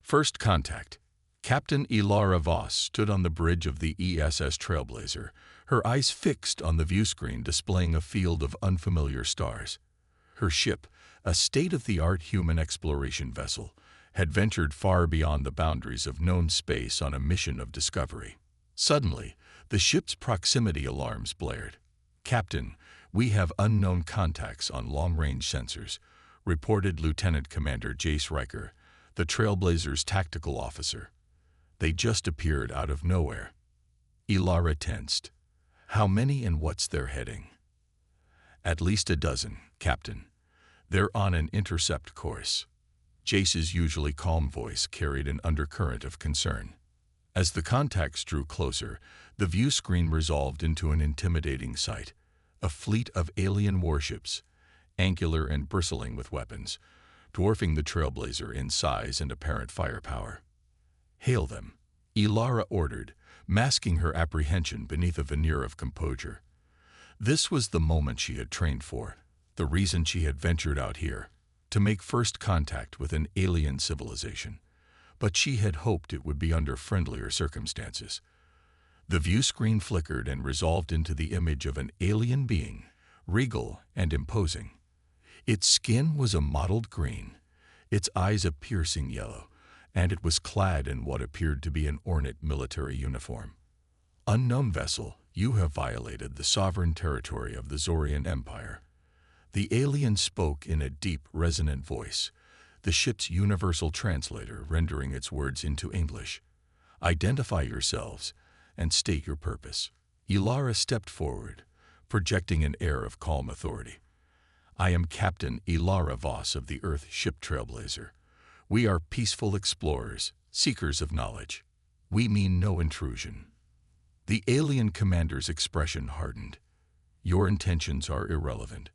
First contact. Captain Ilara Voss stood on the bridge of the ESS Trailblazer, her eyes fixed on the viewscreen displaying a field of unfamiliar stars. Her ship, a state-of-the-art human exploration vessel, had ventured far beyond the boundaries of known space on a mission of discovery. Suddenly, the ship's proximity alarms blared. "Captain, we have unknown contacts on long-range sensors," reported Lieutenant Commander Jace Riker, the Trailblazer's tactical officer. "They just appeared out of nowhere." Ilara tensed. "How many and what's their heading?" "At least a dozen, Captain. They're on an intercept course." Jace's usually calm voice carried an undercurrent of concern. As the contacts drew closer, the view screen resolved into an intimidating sight. A fleet of alien warships, angular and bristling with weapons, dwarfing the Trailblazer in size and apparent firepower. "Hail them," Ilara ordered, masking her apprehension beneath a veneer of composure. This was the moment she had trained for, the reason she had ventured out here, to make first contact with an alien civilization. But she had hoped it would be under friendlier circumstances. The view screen flickered and resolved into the image of an alien being, regal and imposing. Its skin was a mottled green, its eyes a piercing yellow, and it was clad in what appeared to be an ornate military uniform. "Unknown vessel, you have violated the sovereign territory of the Zorian Empire." The alien spoke in a deep, resonant voice, the ship's universal translator rendering its words into English. "Identify yourselves and state your purpose." Ilara stepped forward, projecting an air of calm authority. "I am Captain Ilara Voss of the Earth ship Trailblazer. We are peaceful explorers, seekers of knowledge. We mean no intrusion." The alien commander's expression hardened. "Your intentions are irrelevant.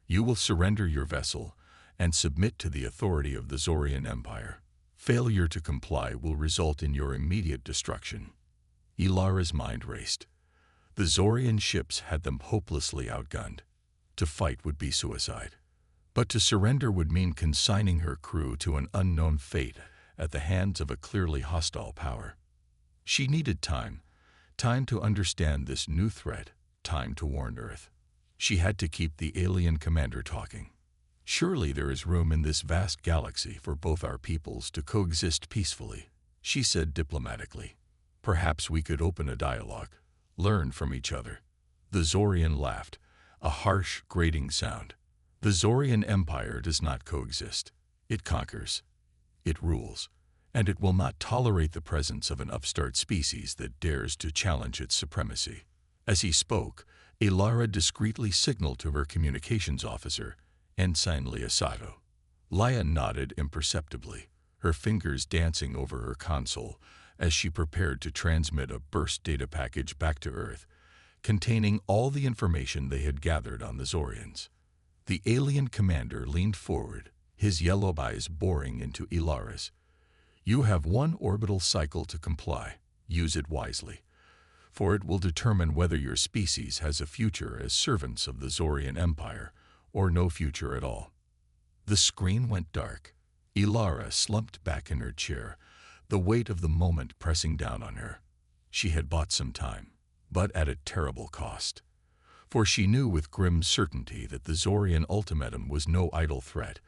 You will surrender your vessel and submit to the authority of the Zorian Empire. Failure to comply will result in your immediate destruction." Ilara's mind raced. The Zorian ships had them hopelessly outgunned. To fight would be suicide. But to surrender would mean consigning her crew to an unknown fate at the hands of a clearly hostile power. She needed time to understand this new threat, time to warn Earth. She had to keep the alien commander talking. "Surely there is room in this vast galaxy for both our peoples to coexist peacefully," she said diplomatically. "Perhaps we could open a dialogue, learn from each other." The Zorian laughed, a harsh, grating sound. "The Zorian Empire does not coexist. It conquers. It rules. And it will not tolerate the presence of an upstart species that dares to challenge its supremacy." As he spoke, Ilara discreetly signaled to her communications officer, Ensign Liasato. Laya nodded imperceptibly, her fingers dancing over her console as she prepared to transmit a burst data package back to Earth, containing all the information they had gathered on the Zorians. The alien commander leaned forward, his yellow eyes boring into Ilara's. "You have one orbital cycle to comply. Use it wisely, for it will determine whether your species has a future as servants of the Zorian Empire or no future at all." The screen went dark. Ilara slumped back in her chair, the weight of the moment pressing down on her. She had bought some time, but at a terrible cost. For she knew with grim certainty that the Zorian ultimatum was no idle threat,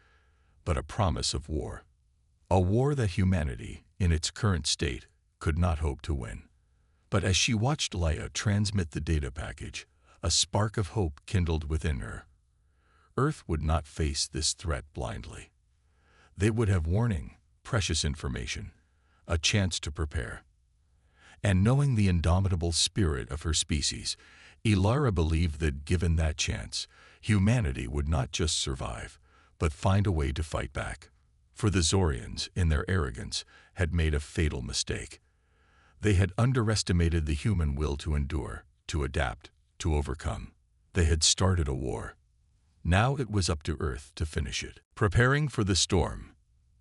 but a promise of war. A war that humanity, in its current state, could not hope to win. But as she watched Leia transmit the data package, a spark of hope kindled within her. Earth would not face this threat blindly. They would have warning, precious information, a chance to prepare. And knowing the indomitable spirit of her species, Ilara believed that given that chance, humanity would not just survive, but find a way to fight back. For the Zorians, in their arrogance, had made a fatal mistake. They had underestimated the human will to endure, to adapt, to overcome. They had started a war. Now it was up to Earth to finish it. Preparing for the storm.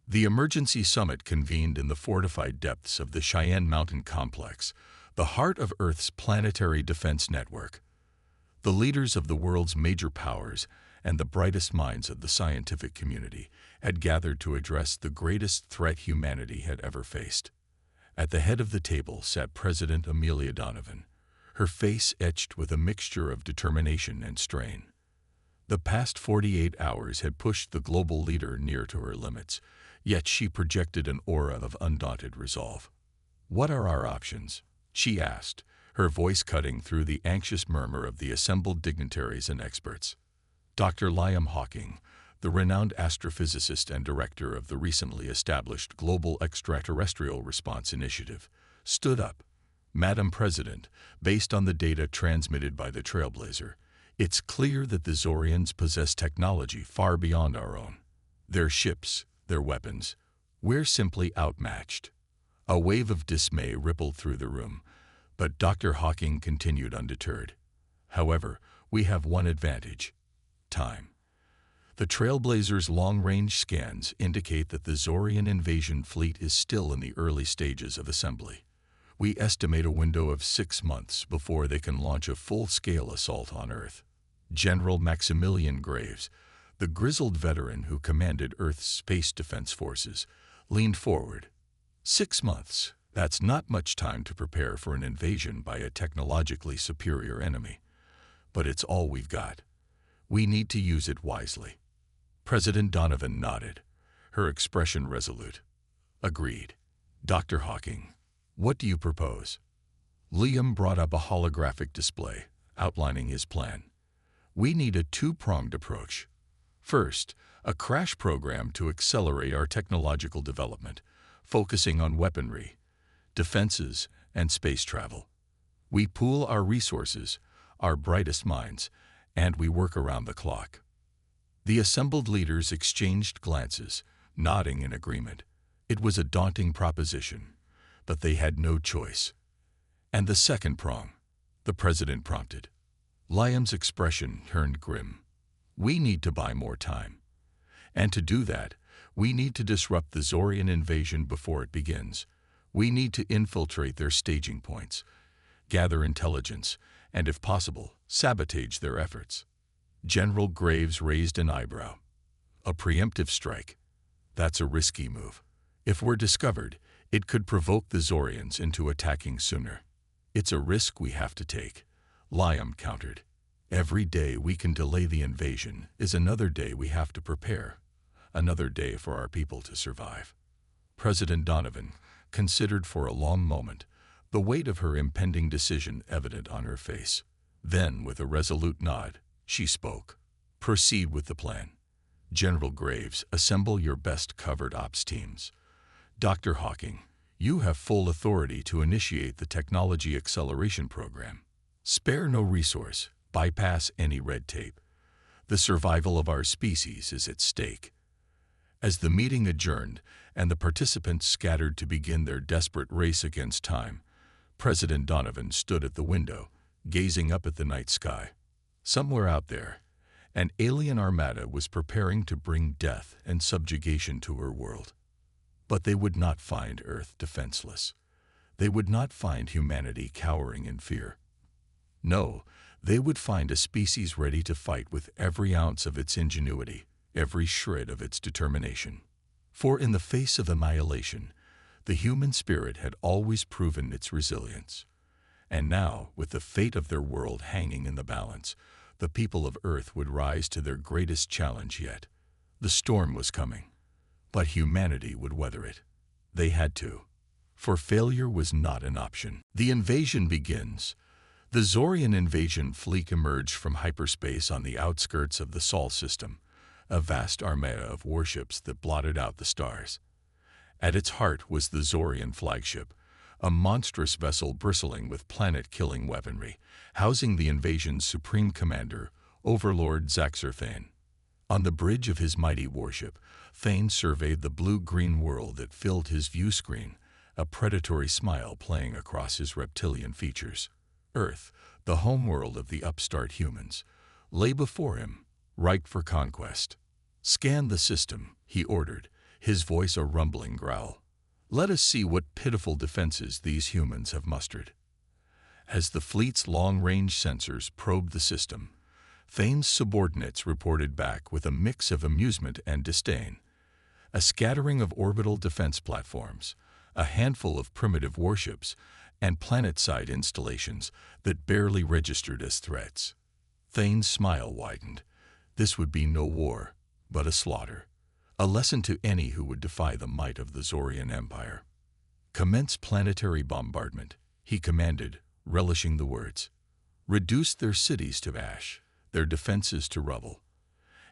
The emergency summit convened in the fortified depths of the Cheyenne Mountain Complex, the heart of Earth's planetary defense network. The leaders of the world's major powers and the brightest minds of the scientific community had gathered to address the greatest threat humanity had ever faced. At the head of the table sat President Amelia Donovan, her face etched with a mixture of determination and strain. The past 48 hours had pushed the global leader near to her limits, yet she projected an aura of undaunted resolve. "What are our options?" she asked, her voice cutting through the anxious murmur of the assembled dignitaries and experts. Dr. Liam Hawking, the renowned astrophysicist and director of the recently established Global Extraterrestrial Response Initiative, stood up. "Madam President, based on the data transmitted by the Trailblazer, it's clear that the Zorians possess technology far beyond our own. Their ships, their weapons, we're simply outmatched." A wave of dismay rippled through the room, but Dr. Hawking continued undeterred. "However, we have one advantage: time. The Trailblazer's long-range scans indicate that the Zorian invasion fleet is still in the early stages of assembly. We estimate a window of 6 months before they can launch a full-scale assault on Earth." General Maximilian Graves, the grizzled veteran who commanded Earth's space defense forces, leaned forward. 6 months, that's not much time to prepare for an invasion by a technologically superior enemy. But it's all we've got. We need to use it wisely. President Donovan nodded, her expression resolute. "Agreed. Dr. Hawking, what do you propose?" Liam brought up a holographic display, outlining his plan. "We need a two-pronged approach. First, a crash program to accelerate our technological development, focusing on weaponry, defenses, and space travel. We pool our resources, our brightest minds, and we work around the clock." The assembled leaders exchanged glances, nodding in agreement. It was a daunting proposition, but they had no choice. "And the second prong?" the president prompted. Liam's expression turned grim. "We need to buy more time. And to do that, we need to disrupt the Zorian invasion before it begins. We need to infiltrate their staging points, gather intelligence, and if possible, sabotage their efforts." General Graves raised an eyebrow. "A preemptive strike? That's a risky move. If we're discovered, it could provoke the Zorians into attacking sooner." "It's a risk we have to take," Liam countered. "Every day we can delay the invasion is another day we have to prepare, another day for our people to survive." President Donovan considered for a long moment, the weight of her impending decision evident on her face. Then, with a resolute nod, she spoke. "Proceed with the plan. General Graves, assemble your best covered ops teams. Dr. Hawking, you have full authority to initiate the technology acceleration program. Spare no resource, bypass any red tape. The survival of our species is at stake." As the meeting adjourned and the participants scattered to begin their desperate race against time, President Donovan stood at the window, gazing up at the night sky. Somewhere out there, an alien armada was preparing to bring death and subjugation to her world. But they would not find Earth defenseless. They would not find humanity cowering in fear. No, they would find a species ready to fight with every ounce of its ingenuity, every shred of its determination. For in the face of annihilation, the human spirit had always proven its resilience. And now, with the fate of their world hanging in the balance, the people of Earth would rise to their greatest challenge yet. The storm was coming, but humanity would weather it. They had to, for failure was not an option. The invasion begins. The Zorian invasion fleet emerged from hyperspace on the outskirts of the Sol system, a vast armada of warships that blotted out the stars. At its heart was the Zorian flagship, a monstrous vessel bristling with planet-killing weaponry, housing the invasion's supreme commander, Overlord Zaxxor Thane. On the bridge of his mighty warship, Thane surveyed the blue-green world that filled his view screen, a predatory smile playing across his reptilian features. Earth, the homeworld of the upstart humans, lay before him, ripe for conquest. "Scan the system," he ordered, his voice a rumbling growl. "Let us see what pitiful defenses these humans have mustered." As the fleet's long-range sensors probed the system, Thane's subordinates reported back with a mix of amusement and disdain. A scattering of orbital defense platforms, a handful of primitive warships, and planet-side installations that barely registered as threats. Thane's smile widened. This would be no war, but a slaughter. A lesson to any who would defy the might of the Zorian Empire. "Commence planetary bombardment," he commanded, relishing the words. "Reduce their cities to ash, their defenses to rubble.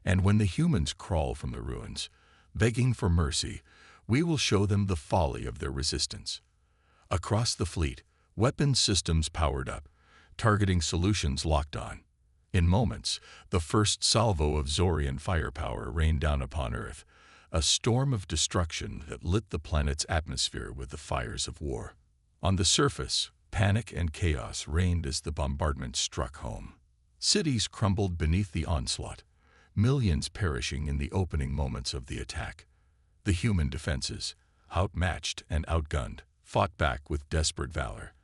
And when the humans crawl from the ruins, begging for mercy, we will show them the folly of their resistance." Across the fleet, weapons systems powered up, targeting solutions locked on. In moments, the first salvo of Zorian firepower rained down upon Earth, a storm of destruction that lit the planet's atmosphere with the fires of war. On the surface, panic and chaos reigned as the bombardment struck home. Cities crumbled beneath the onslaught, millions perishing in the opening moments of the attack. The human defenses, outmatched and outgunned, fought back with desperate valor.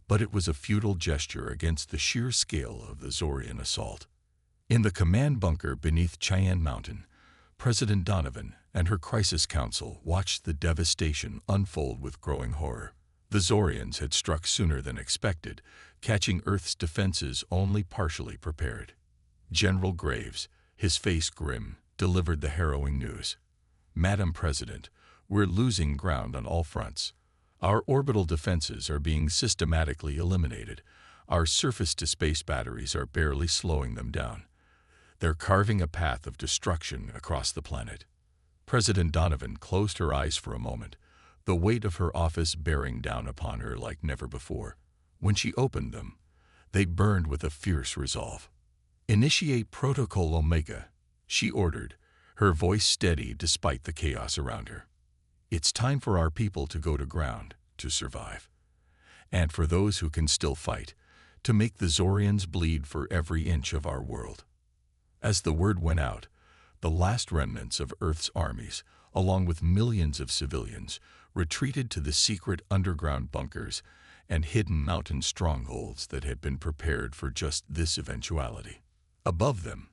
But it was a futile gesture against the sheer scale of the Zorian assault. In the command bunker beneath Cheyenne Mountain, President Donovan and her crisis council watched the devastation unfold with growing horror. The Zorians had struck sooner than expected, catching Earth's defenses only partially prepared. General Graves, his face grim, delivered the harrowing news. "Madam President, we're losing ground on all fronts. Our orbital defenses are being systematically eliminated. Our surface-to-space batteries are barely slowing them down. They're carving a path of destruction across the planet." President Donovan closed her eyes for a moment, the weight of her office bearing down upon her like never before. When she opened them, they burned with a fierce resolve. "Initiate Protocol Omega," she ordered, her voice steady despite the chaos around her. "It's time for our people to go to ground, to survive. And for those who can still fight, to make the Zorians bleed for every inch of our world." As the word went out, the last remnants of Earth's armies, along with millions of civilians, retreated to the secret underground bunkers and hidden mountain strongholds that had been prepared for just this eventuality. Above them,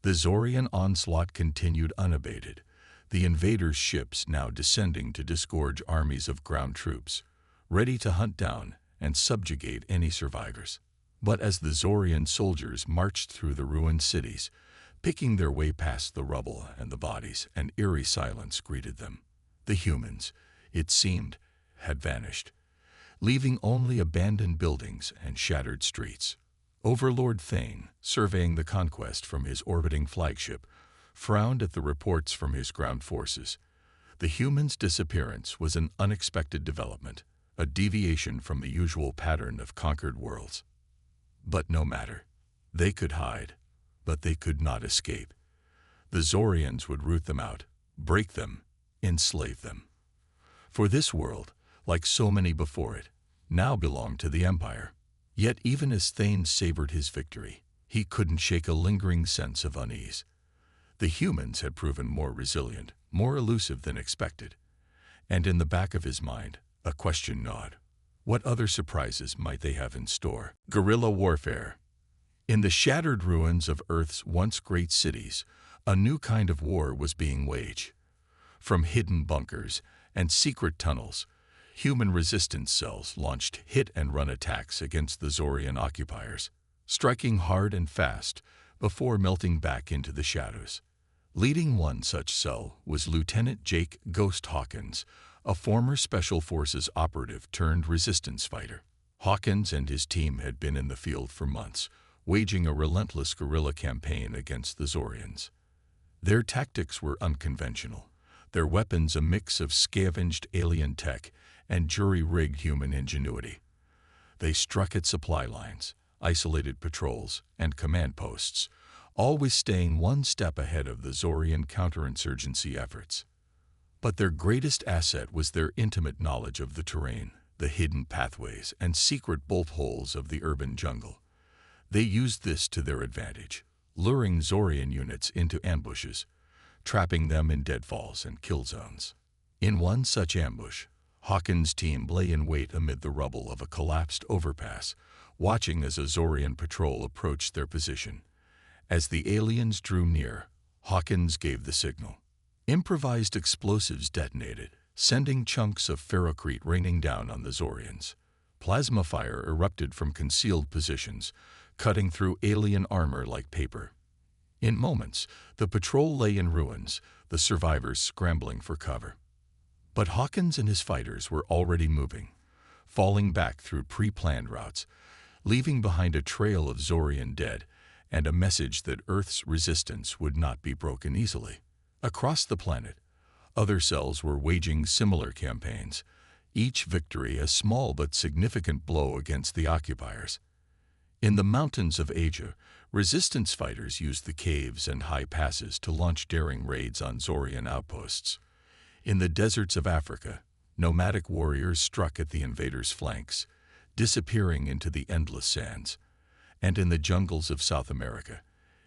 the Zorian onslaught continued unabated, the invaders' ships now descending to disgorge armies of ground troops, ready to hunt down and subjugate any survivors. But as the Zorian soldiers marched through the ruined cities, picking their way past the rubble and the bodies, an eerie silence greeted them. The humans, it seemed, had vanished, leaving only abandoned buildings and shattered streets. Overlord Thane, surveying the conquest from his orbiting flagship, frowned at the reports from his ground forces. The humans' disappearance was an unexpected development, a deviation from the usual pattern of conquered worlds. But no matter. They could hide, but they could not escape. The Zorians would root them out, break them, enslave them. For this world, like so many before it, now belonged to the Empire. Yet even as Thane savored his victory, he couldn't shake a lingering sense of unease. The humans had proven more resilient, more elusive than expected. And in the back of his mind, a question gnawed. What other surprises might they have in store? Guerrilla warfare. In the shattered ruins of Earth's once great cities, a new kind of war was being waged. From hidden bunkers and secret tunnels, human resistance cells launched hit-and-run attacks against the Zorian occupiers, striking hard and fast before melting back into the shadows. Leading one such cell was Lieutenant Jake "Ghost" Hawkins, a former Special Forces operative turned resistance fighter. Hawkins and his team had been in the field for months, waging a relentless guerrilla campaign against the Zorians. Their tactics were unconventional, their weapons a mix of scavenged alien tech and jury-rigged human ingenuity. They struck at supply lines, isolated patrols, and command posts, always staying one step ahead of the Zorian counterinsurgency efforts. But their greatest asset was their intimate knowledge of the terrain, the hidden pathways, and secret bolt holes of the urban jungle. They used this to their advantage, luring Zorian units into ambushes, trapping them in deadfalls and kill zones. In one such ambush, Hawkins' team lay in wait amid the rubble of a collapsed overpass, watching as a Zorian patrol approached their position. As the aliens drew near, Hawkins gave the signal. Improvised explosives detonated, sending chunks of ferrocrete raining down on the Zorians. Plasma fire erupted from concealed positions, cutting through alien armor like paper. In moments, the patrol lay in ruins, the survivors scrambling for cover. But Hawkins and his fighters were already moving, falling back through pre-planned routes, leaving behind a trail of Zorian dead and a message that Earth's resistance would not be broken easily. Across the planet, other cells were waging similar campaigns, each victory a small but significant blow against the occupiers. In the mountains of Asia, resistance fighters used the caves and high passes to launch daring raids on Zorian outposts. In the deserts of Africa, nomadic warriors struck at the invaders' flanks, disappearing into the endless sands. And in the jungles of South America,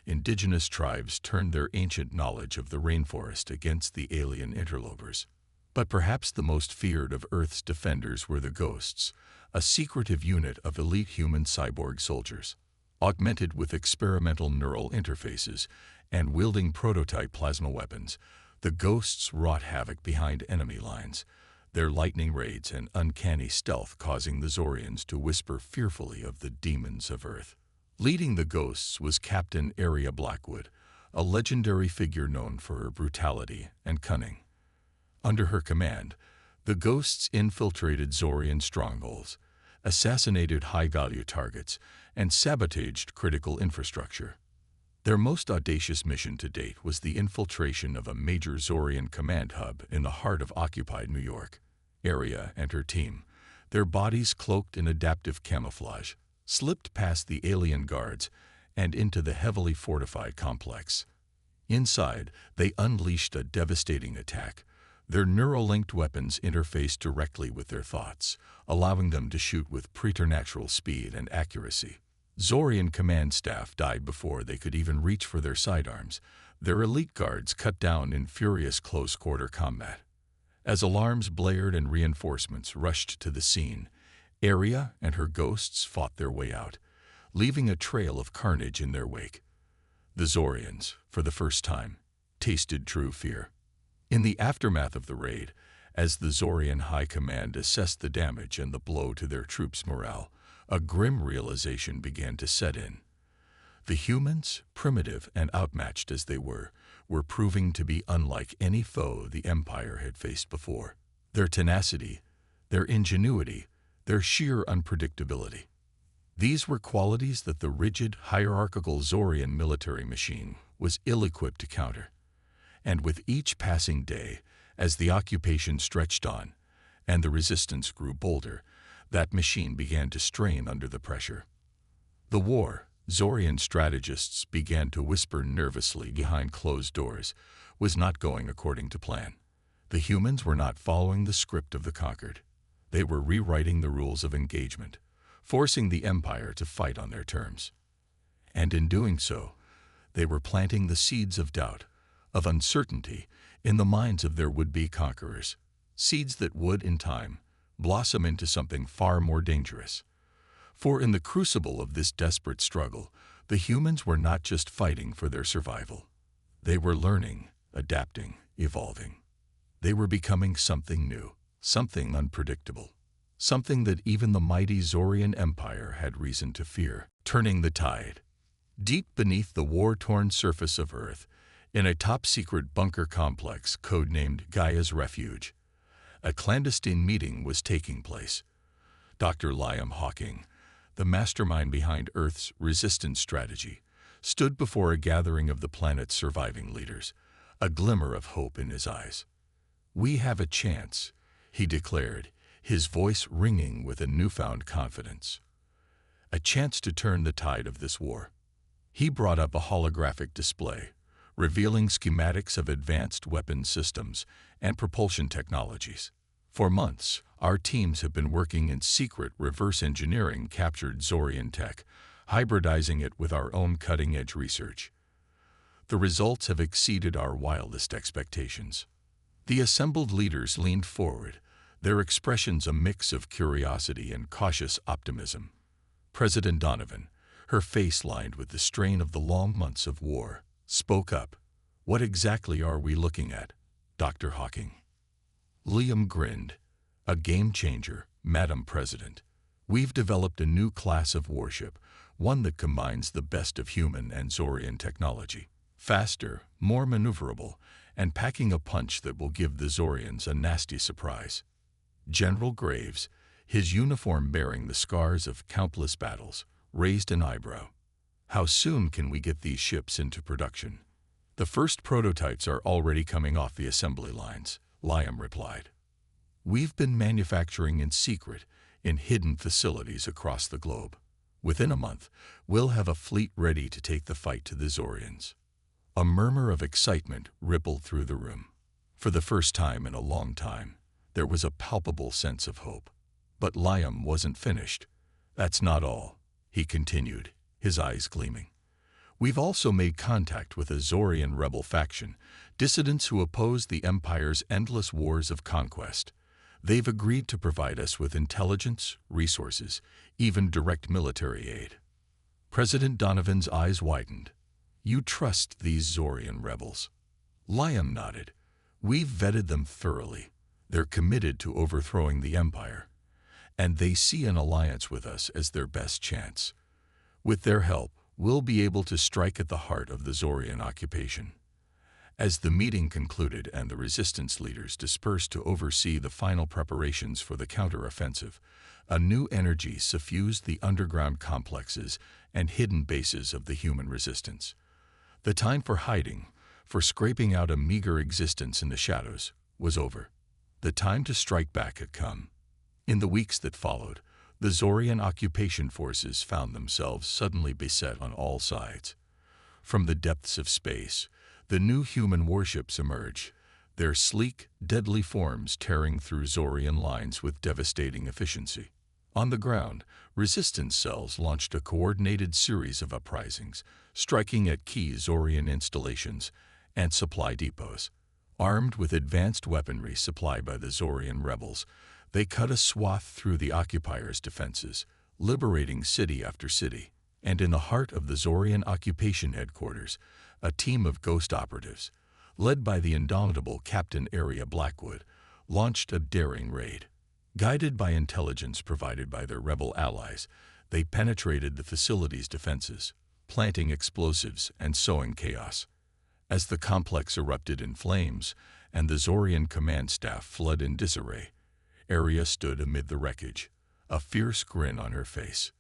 indigenous tribes turned their ancient knowledge of the rainforest against the alien interlopers. But perhaps the most feared of Earth's defenders were the Ghosts, a secretive unit of elite human cyborg soldiers. Augmented with experimental neural interfaces and wielding prototype plasma weapons, the Ghosts wrought havoc behind enemy lines, their lightning raids and uncanny stealth causing the Zorians to whisper fearfully of the demons of Earth. Leading the Ghosts was Captain Arya Blackwood, a legendary figure known for her brutality and cunning. Under her command, the Ghosts infiltrated Zorian strongholds, assassinated high-value targets, and sabotaged critical infrastructure. Their most audacious mission to date was the infiltration of a major Zorian command hub in the heart of occupied New York. Arya and her team, their bodies cloaked in adaptive camouflage, slipped past the alien guards and into the heavily fortified complex. Inside, they unleashed a devastating attack. Their neural-linked weapons interfaced directly with their thoughts, allowing them to shoot with preternatural speed and accuracy. Zorian command staff died before they could even reach for their sidearms, their elite guards cut down in furious close-quarter combat. As alarms blared and reinforcements rushed to the scene, Arya and her Ghosts fought their way out, leaving a trail of carnage in their wake. The Zorians, for the first time, tasted true fear. In the aftermath of the raid, as the Zorian High Command assessed the damage and the blow to their troops' morale, a grim realization began to set in. The humans, primitive and outmatched as they were proving to be unlike any foe the Empire had faced before. Their tenacity, their ingenuity, their sheer unpredictability. These were qualities that the rigid, hierarchical Zorian military machine was ill-equipped to counter. And with each passing day, as the occupation stretched on and the resistance grew bolder, that machine began to strain under the pressure. The war, Zorian strategists began to whisper nervously behind closed doors, was not going according to plan. The humans were not following the script of the conquered. They were rewriting the rules of engagement, forcing the Empire to fight on their terms. And in doing so, they were planting the seeds of doubt, of uncertainty, in the minds of their would-be conquerors, seeds that would, in time, blossom into something far more dangerous. For in the crucible of this desperate struggle, the humans were not just fighting for their survival. They were learning, adapting, evolving. They were becoming something new, something unpredictable, something that even the mighty Zorian Empire had reason to fear. Turning the tide. Deep beneath the war-torn surface of Earth, in a top-secret bunker complex codenamed Gaia's Refuge, a clandestine meeting was taking place. Dr. Liam Hawking, the mastermind behind Earth's resistance strategy, stood before a gathering of the planet's surviving leaders, a glimmer of hope in his eyes. "We have a chance," he declared, his voice ringing with a newfound confidence. "A chance to turn the tide of this war." He brought up a holographic display, revealing schematics of advanced weapon systems and propulsion technologies. For months, our teams have been working in secret reverse engineering captured Zorian tech, hybridizing it with our own cutting-edge research. The results have exceeded our wildest expectations. The assembled leaders leaned forward, their expressions a mix of curiosity and cautious optimism. President Donovan, her face lined with the strain of the long months of war, spoke up. "What exactly are we looking at, Dr. Hawking?" Liam grinned. "A game changer, Madam President. We've developed a new class of warship, one that combines the best of human and Zorian technology. Faster, more maneuverable, and packing a punch that will give the Zorians a nasty surprise." General Graves, his uniform bearing the scars of countless battles, raised an eyebrow. "How soon can we get these ships into production?" "The first prototypes are already coming off the assembly lines," Liam replied. "We've been manufacturing in secret in hidden facilities across the globe. Within a month, we'll have a fleet ready to take the fight to the Zorians." A murmur of excitement rippled through the room. For the first time in a long time, there was a palpable sense of hope. But Liam wasn't finished. "That's not all," he continued, his eyes gleaming. "We've also made contact with a Zorian rebel faction, dissidents who oppose the Empire's endless wars of conquest. They've agreed to provide us with intelligence, resources, even direct military aid." President Donovan's eyes widened. "You trust these Zorian rebels?" Liam nodded. "We've vetted them thoroughly. They're committed to overthrowing the Empire, and they see an alliance with us as their best chance. With their help, we'll be able to strike at the heart of the Zorian occupation." As the meeting concluded and the resistance leaders dispersed to oversee the final preparations for the counteroffensive, a new energy suffused the underground complexes and hidden bases of the human resistance. The time for hiding, for scraping out a meager existence in the shadows, was over. The time to strike back had come. In the weeks that followed, the Zorian occupation forces found themselves suddenly beset on all sides. From the depths of space, the new human warships emerged, their sleek, deadly forms tearing through Zorian lines with devastating efficiency. On the ground, resistance cells launched a coordinated series of uprisings, striking at key Zorian installations and supply depots. Armed with advanced weaponry supplied by the Zorian rebels, they cut a swath through the occupiers' defenses, liberating city after city. And in the heart of the Zorian occupation headquarters, a team of ghost operatives, led by the indomitable Captain Area Blackwood, launched a daring raid. Guided by intelligence provided by their rebel allies, they penetrated the facility's defenses, planting explosives and sowing chaos. As the complex erupted in flames and the Zorian command staff fled in disarray, Area stood amid the wreckage, a fierce grin on her face.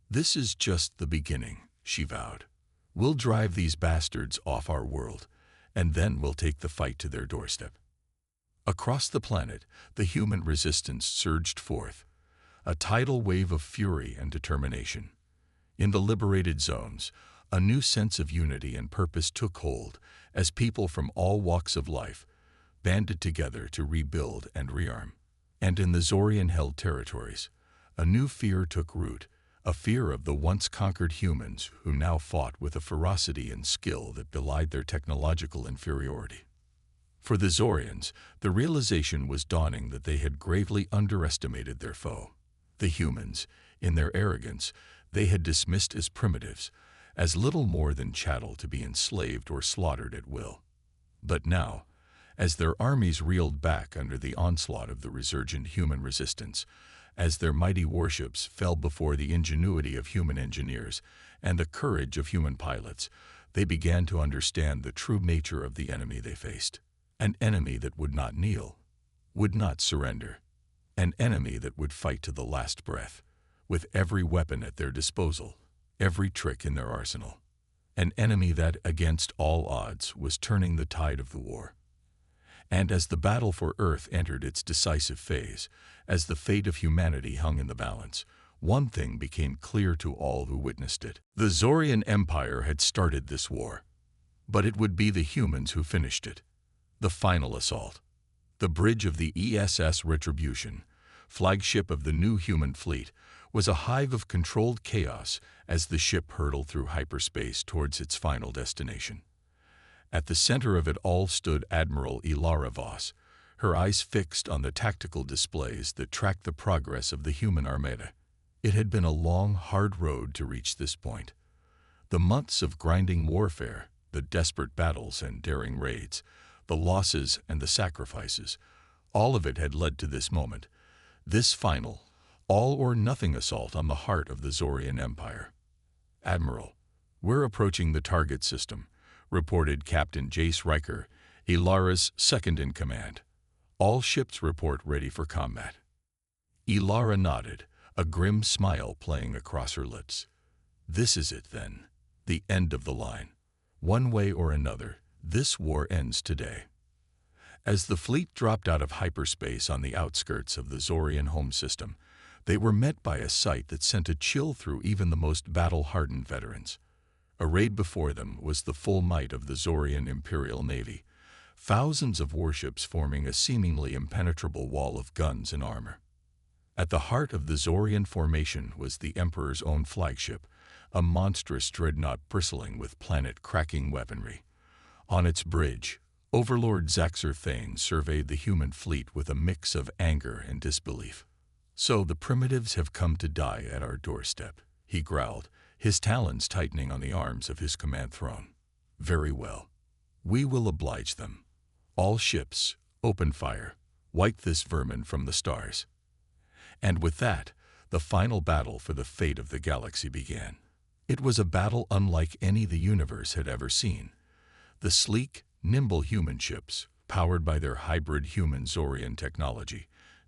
"This is just the beginning," she vowed. "We'll drive these bastards off our world, and then we'll take the fight to their doorstep." Across the planet, the human resistance surged forth, a tidal wave of fury and determination. In the liberated zones, a new sense of unity and purpose took hold as people from all walks of life banded together to rebuild and rearm. And in the Zorian-held territories, a new fear took root, a fear of the once-conquered humans who now fought with a ferocity and skill that belied their technological inferiority. For the Zorians, the realization was dawning that they had gravely underestimated their foe. The humans, in their arrogance, they had dismissed as primitives, as little more than chattel to be enslaved or slaughtered at will. But now, as their armies reeled back under the onslaught of the resurgent human resistance, as their mighty warships fell before the ingenuity of human engineers and the courage of human pilots, they began to understand the true nature of the enemy they faced. An enemy that would not kneel, would not surrender. An enemy that would fight to the last breath, with every weapon at their disposal, every trick in their arsenal. An enemy that, against all odds, was turning the tide of the war. And as the battle for Earth entered its decisive phase, as the fate of humanity hung in the balance, one thing became clear to all who witnessed it. The Zorian Empire had started this war, but it would be the humans who finished it. The final assault. The bridge of the ESS Retribution, flagship of the new human fleet, was a hive of controlled chaos as the ship hurtled through hyperspace towards its final destination. At the center of it all stood Admiral Ilara Voss, her eyes fixed on the tactical displays that tracked the progress of the human armada. It had been a long, hard road to reach this point. The months of grinding warfare, the desperate battles and daring raids, the losses and the sacrifices, all of it had led to this moment, this final, all-or-nothing assault on the heart of the Zorian Empire. "Admiral, we're approaching the target system," reported Captain Jace Riker, Ilara's second-in-command. "All ships report ready for combat." Ilara nodded, a grim smile playing across her lips. "This is it, then. The end of the line. One way or another, this war ends today." As the fleet dropped out of hyperspace on the outskirts of the Zorian home system, they were met by a sight that sent a chill through even the most battle-hardened veterans. Arrayed before them was the full might of the Zorian Imperial Navy, thousands of warships forming a seemingly impenetrable wall of guns and armor. At the heart of the Zorian formation was the Emperor's own flagship, a monstrous dreadnought bristling with planet-cracking weaponry. On its bridge, Overlord Zaxxor Thane surveyed the human fleet with a mix of anger and disbelief. "So the primitives have come to die at our doorstep," he growled, his talons tightening on the arms of his command throne. "Very well. We will oblige them. All ships, open fire. Wipe this vermin from the stars." And with that, the final battle for the fate of the galaxy began. It was a battle unlike any the universe had ever seen. The sleek, nimble human ships, powered by their hybrid human-Zorian technology,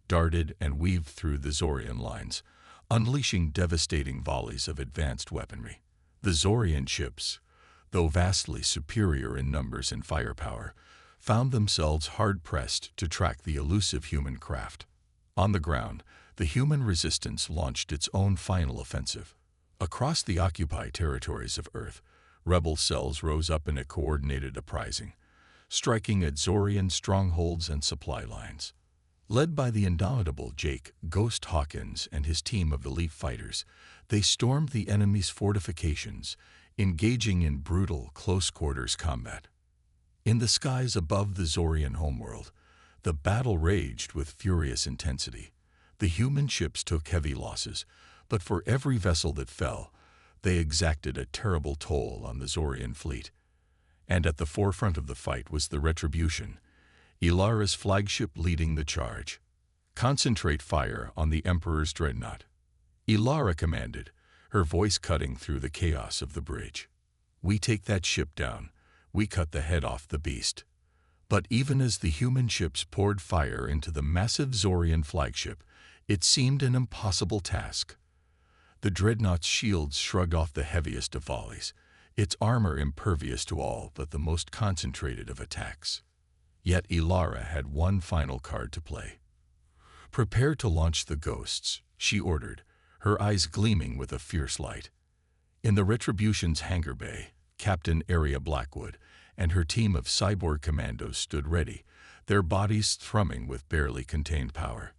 darted and weaved through the Zorian lines, unleashing devastating volleys of advanced weaponry. The Zorian ships, though vastly superior in numbers and firepower, found themselves hard-pressed to track the elusive human craft. On the ground, the human resistance launched its own final offensive. Across the occupied territories of Earth, rebel cells rose up in a coordinated uprising, striking at Zorian strongholds and supply lines. Led by the indomitable Jake Ghost Hawkins and his team of elite fighters, they stormed the enemy's fortifications, engaging in brutal, close-quarters combat. In the skies above the Zorian homeworld, the battle raged with furious intensity. The human ships took heavy losses, but for every vessel that fell, they exacted a terrible toll on the Zorian fleet. And at the forefront of the fight was the Retribution, Ilara's flagship leading the charge. "Concentrate fire on the Emperor's dreadnought," Ilara commanded, her voice cutting through the chaos of the bridge. "We take that ship down, we cut the head off the beast." But even as the human ships poured fire into the massive Zorian flagship, it seemed an impossible task. The dreadnought's shields shrugged off the heaviest of volleys, its armor impervious to all but the most concentrated of attacks. Yet Ilara had one final card to play. "Prepare to launch the ghosts," she ordered, her eyes gleaming with a fierce light. In the Retribution's hangar bay, Captain Aria Blackwood and her team of cyborg commandos stood ready, their bodies thrumming with barely contained power.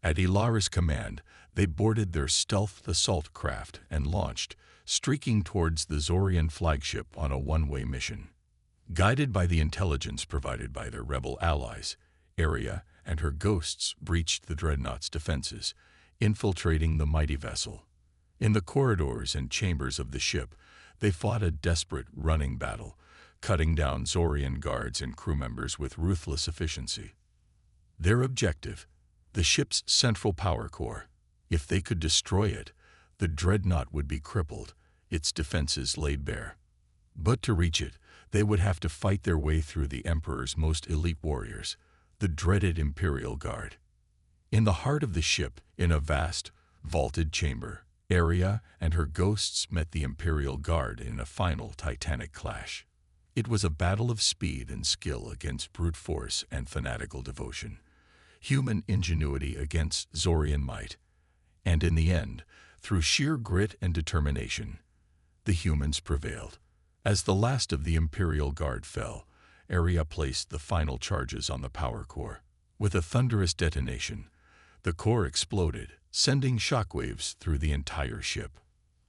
At Ilara's command, they boarded their stealth assault craft and launched, streaking towards the Zorian flagship on a one-way mission. Guided by the intelligence provided by their rebel allies, Aria and her ghosts breached the dreadnought's defenses, infiltrating the mighty vessel. In the corridors and chambers of the ship, they fought a desperate running battle, cutting down Zorian guards and crew members with ruthless efficiency. Their objective, the ship's central power core. If they could destroy it, the dreadnought would be crippled, its defenses laid bare. But to reach it, they would have to fight their way through the Emperor's most elite warriors, the dreaded Imperial Guard. In the heart of the ship, in a vast, vaulted chamber, Aria and her ghosts met the Imperial Guard in a final titanic clash. It was a battle of speed and skill against brute force and fanatical devotion, human ingenuity against Zorian might, and in the end, through sheer grit and determination, the humans prevailed. As the last of the Imperial Guard fell, Aria placed the final charges on the power core. With a thunderous detonation, the core exploded, sending shockwaves through the entire ship.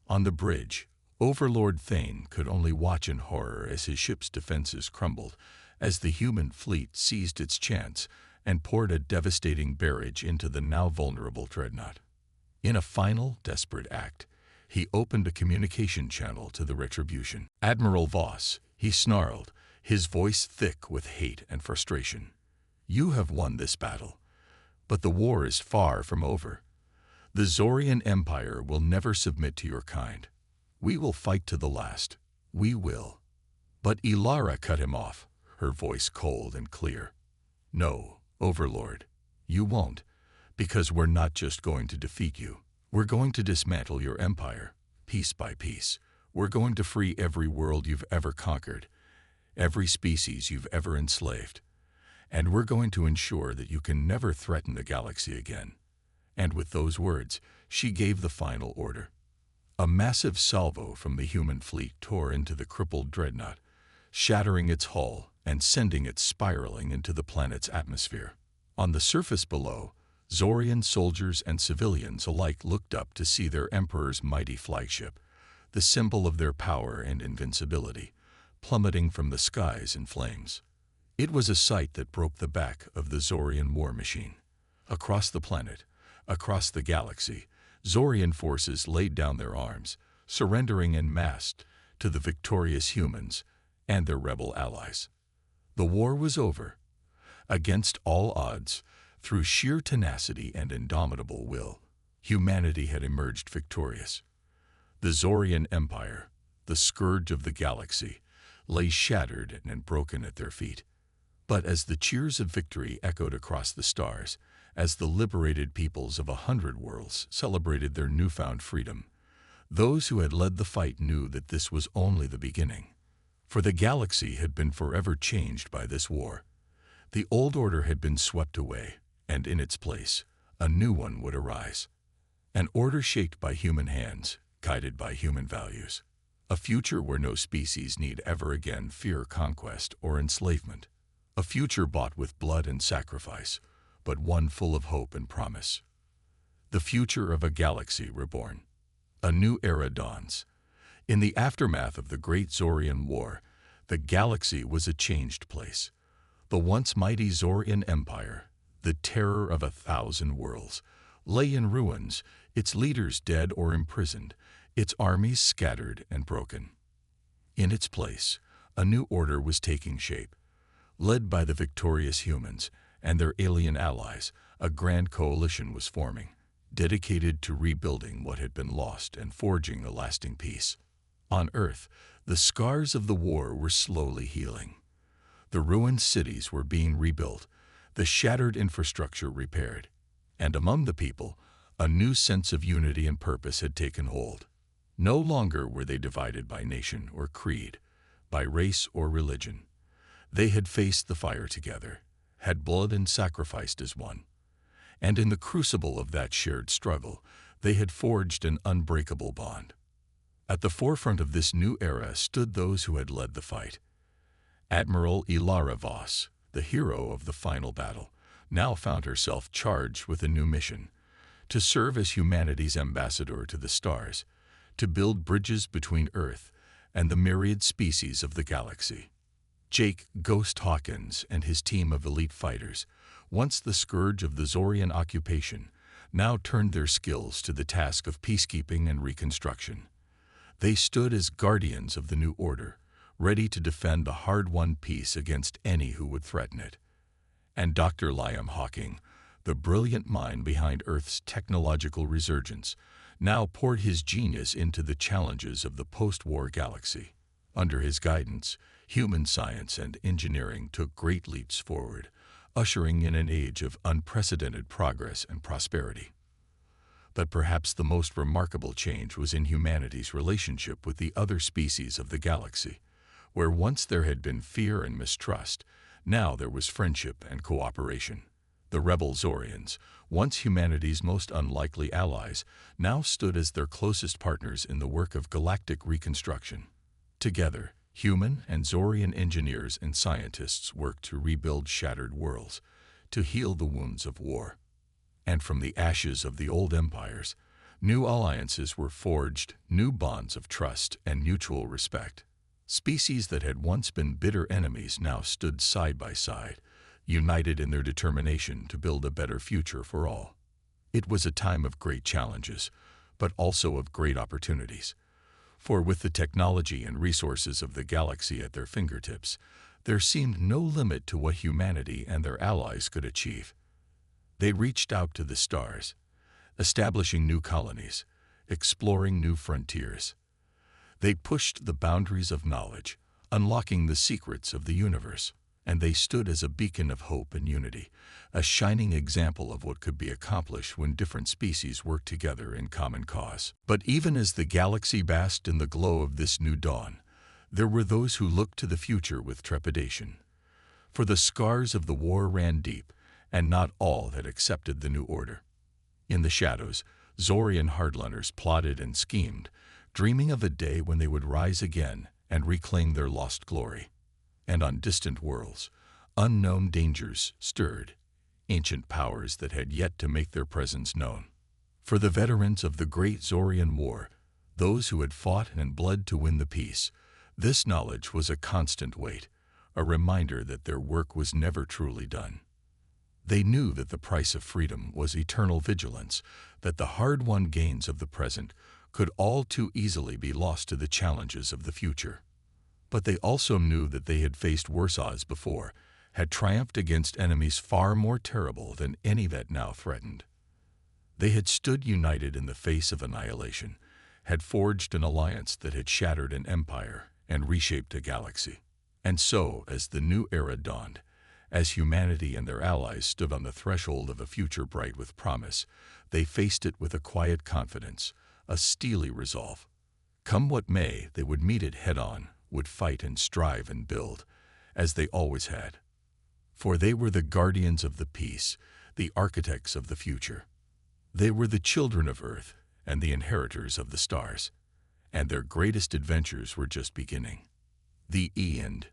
On the bridge, Overlord Thane could only watch in horror as his ship's defenses crumbled, as the human fleet seized its chance and poured a devastating barrage into the now vulnerable dreadnought. In a final, desperate act, he opened a communication channel to the Retribution. Admiral Voss, he snarled, his voice thick with hate and frustration. You have won this battle, but the war is far from over. The Zorian Empire will never submit to your kind. We will fight to the last. We will. But Ilara cut him off, her voice cold and clear. No, Overlord, you won't, because we're not just going to defeat you. We're going to dismantle your empire, piece by piece. We're going to free every world you've ever conquered, every species you've ever enslaved. And we're going to ensure that you can never threaten the galaxy again. And with those words, she gave the final order. A massive salvo from the human fleet tore into the crippled dreadnought, shattering its hull and sending it spiraling into the planet's atmosphere. On the surface below, Zorian soldiers and civilians alike looked up to see their emperor's mighty flagship, the symbol of their power and invincibility, plummeting from the skies in flames. It was a sight that broke the back of the Zorian war machine. Across the planet, across the galaxy, Zorian forces laid down their arms, surrendering en masse to the victorious humans and their rebel allies. The war was over. Against all odds, through sheer tenacity and indomitable will, humanity had emerged victorious. The Zorian Empire, the scourge of the galaxy, lay shattered and broken at their feet. But as the cheers of victory echoed across the stars, as the liberated peoples of 100 worlds celebrated their newfound freedom, those who had led the fight knew that this was only the beginning. For the galaxy had been forever changed by this war. The old order had been swept away, and in its place, a new one would arise. An order shaped by human hands, guided by human values. A future where no species need ever again fear conquest or enslavement. A future bought with blood and sacrifice, but one full of hope and promise. The future of a galaxy reborn. A new era dawns. In the aftermath of the Great Zorian War, the galaxy was a changed place. The once mighty Zorian Empire, the terror of 1,000 worlds, lay in ruins, its leaders dead or imprisoned, its armies scattered and broken. In its place, a new order was taking shape. Led by the victorious humans and their alien allies, a grand coalition was forming, dedicated to rebuilding what had been lost and forging a lasting peace. On Earth, the scars of the war were slowly healing. The ruined cities were being rebuilt, the shattered infrastructure repaired, and among the people, a new sense of unity and purpose had taken hold. No longer were they divided by nation or creed, by race or religion. They had faced the fire together, had blood and sacrificed as one. And in the crucible of that shared struggle, they had forged an unbreakable bond. At the forefront of this new era stood those who had led the fight. Admiral Ilara Voss, the hero of the final battle, now found herself charged with a new mission: to serve as humanity's ambassador to the stars, to build bridges between Earth and the myriad species of the galaxy. Jake Ghost Hawkins and his team of elite fighters, once the scourge of the Zorian occupation, now turned their skills to the task of peacekeeping and reconstruction. They stood as guardians of the new order, ready to defend the hard-won peace against any who would threaten it. And Dr. Liam Hawking, the brilliant mind behind Earth's technological resurgence, now poured his genius into the challenges of the post-war galaxy. Under his guidance, human science and engineering took great leaps forward, ushering in an age of unprecedented progress and prosperity. But perhaps the most remarkable change was in humanity's relationship with the other species of the galaxy. Where once there had been fear and mistrust, now there was friendship and cooperation. The rebel Zorians, once humanity's most unlikely allies, now stood as their closest partners in the work of galactic reconstruction. Together, human and Zorian engineers and scientists worked to rebuild shattered worlds, to heal the wounds of war. And from the ashes of the old empires, new alliances were forged, new bonds of trust and mutual respect. Species that had once been bitter enemies now stood side by side, united in their determination to build a better future for all. It was a time of great challenges, but also of great opportunities. For with the technology and resources of the galaxy at their fingertips, there seemed no limit to what humanity and their allies could achieve. They reached out to the stars, establishing new colonies, exploring new frontiers. They pushed the boundaries of knowledge, unlocking the secrets of the universe, and they stood as a beacon of hope and unity, a shining example of what could be accomplished when different species worked together in common cause. But even as the galaxy basked in the glow of this new dawn, there were those who looked to the future with trepidation. For the scars of the war ran deep, and not all had accepted the new order. In the shadows, Zorian hardliners plotted and schemed, dreaming of a day when they would rise again and reclaim their lost glory. And on distant worlds, unknown dangers stirred, ancient powers that had yet to make their presence known. For the veterans of the Great Zorian War, those who had fought and bled to win the peace, this knowledge was a constant weight, a reminder that their work was never truly done. They knew that the price of freedom was eternal vigilance, that the hard-won gains of the present could all too easily be lost to the challenges of the future. But they also knew that they had faced worse odds before, had triumphed against enemies far more terrible than any that now threatened. They had stood united in the face of annihilation, had forged an alliance that had shattered an empire and reshaped a galaxy. And so, as the new era dawned, as humanity and their allies stood on the threshold of a future bright with promise, they faced it with a quiet confidence, a steely resolve. Come what may, they would meet it head-on, would fight and strive and build, as they always had. For they were the guardians of the peace, the architects of the future. They were the children of Earth and the inheritors of the stars, and their greatest adventures were just beginning. The end.